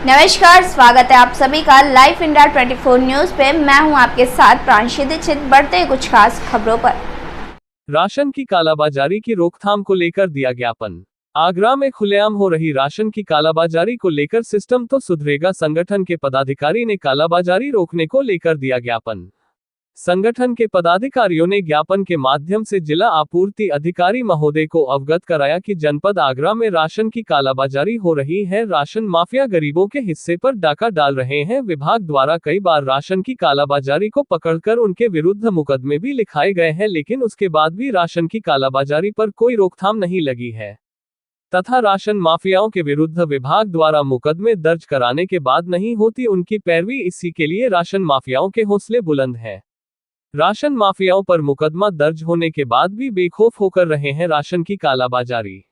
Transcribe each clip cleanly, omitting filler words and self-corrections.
नमस्कार, स्वागत है आप सभी का लाइव इंडिया 24 न्यूज पे। मैं हूं आपके साथ प्रांशी दीक्षित। बढ़ते हैं कुछ खास खबरों पर। राशन की कालाबाजारी की रोकथाम को लेकर दिया ज्ञापन। आगरा में खुलेआम हो रही राशन की कालाबाजारी को लेकर सिस्टम तो सुधरेगा संगठन के पदाधिकारी ने कालाबाजारी रोकने को लेकर दिया ज्ञापन। संगठन के पदाधिकारियों ने ज्ञापन के माध्यम से जिला आपूर्ति अधिकारी महोदय को अवगत कराया कि जनपद आगरा में राशन की कालाबाजारी हो रही है। राशन माफिया गरीबों के हिस्से पर डाका डाल रहे हैं। विभाग द्वारा कई बार राशन की कालाबाजारी को पकड़कर उनके विरुद्ध मुकदमे भी लिखाए गए हैं, लेकिन उसके बाद भी राशन की कालाबाजारी पर कोई रोकथाम नहीं लगी है तथा राशन माफियाओं के विरुद्ध विभाग द्वारा मुकदमे दर्ज कराने के बाद नहीं होती उनकी पैरवी। इसी के लिए राशन माफियाओं के हौसले बुलंद हैं। राशन माफियाओं पर मुकदमा दर्ज होने के बाद भी बेखौफ होकर रहे हैं राशन की कालाबाजारी।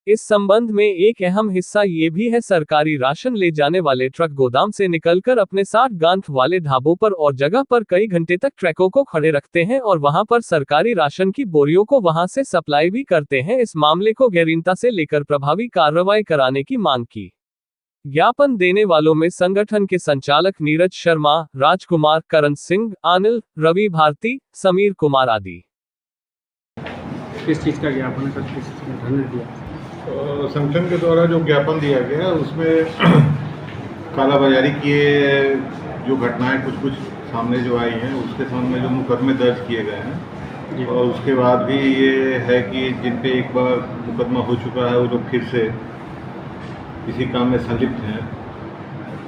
इस संबंध में एक अहम हिस्सा ये भी है, सरकारी राशन ले जाने वाले ट्रक गोदाम से निकलकर अपने 60 गांठ वाले ढाबों पर और जगह पर कई घंटे तक ट्रकों को खड़े रखते हैं और वहां पर सरकारी राशन की बोरियों को वहां से सप्लाई भी करते हैं। इस मामले को गंभीरता से लेकर प्रभावी कार्रवाई कराने की मांग की। ज्ञापन देने वालों में संगठन के संचालक नीरज शर्मा, राजकुमार, करण सिंह, अनिल, रवि भारती, समीर कुमार आदि। किस चीज़ का ज्ञापन है सर? किस संगठन ने दिया? संगठन के द्वारा जो ज्ञापन दिया गया उसमें कालाबाजारी किए जो घटनाएं कुछ सामने जो आई हैं उसके संबंध में जो मुकदमे दर्ज किए गए हैं और उसके बाद भी ये है कि जिन पे एक बार मुकदमा हो चुका है वो लोग फिर से किसी काम में संलिप्त हैं,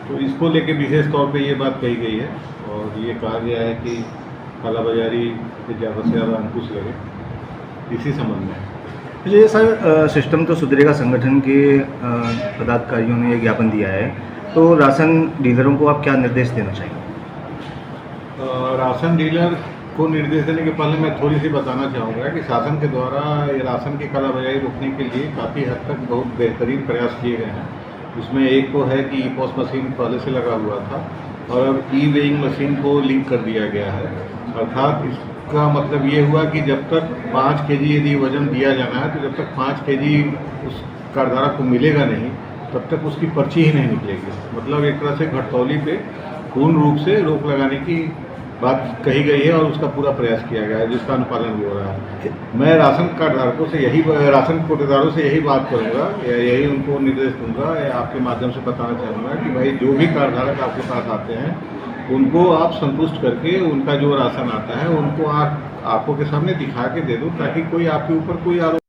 तो इसको लेके विशेष तौर पे ये बात कही गई है और ये कहा गया है कि कालाबाजारी पे ज़्यादा से ज़्यादा अंकुश लगे इसी संबंध में। ये सर सिस्टम तो सुधरेगा संगठन के पदाधिकारियों ने ये ज्ञापन दिया है, तो राशन डीलरों को आप क्या निर्देश देना चाहिए? राशन डीलर को निर्देश देने के पहले मैं थोड़ी सी बताना चाहूँगा कि शासन के द्वारा ये राशन की कालाबाजारी रोकने के लिए काफ़ी हद तक बहुत बेहतरीन प्रयास किए गए हैं। उसमें एक तो है कि ई-पॉस मशीन पहले से लगा हुआ था और अब ई-वेइंग मशीन को लिंक कर दिया गया है। अर्थात इसका मतलब ये हुआ कि जब तक 5 केजी यदि वजन दिया जाना है तो जब तक 5 केजी उस कार्डधारक को मिलेगा नहीं तब तक उसकी पर्ची ही नहीं निकलेगी। मतलब एक तरह से घटतौली पे पूर्ण रूप से रोक लगाने की बात कही गई है और उसका पूरा प्रयास किया गया है जिसका अनुपालन भी हो रहा है। मैं राशन कार्डधारकों से राशन कोटेदारों से यही बात करूंगा या यही उनको निर्देश दूंगा या आपके माध्यम से बताना चाहूँगा कि भाई जो भी कार्डधारक आपके पास आते हैं उनको आप संतुष्ट करके उनका जो राशन आता है उनको आप आंखों के सामने दिखा के दे दो ताकि कोई आपके ऊपर कोई आरोप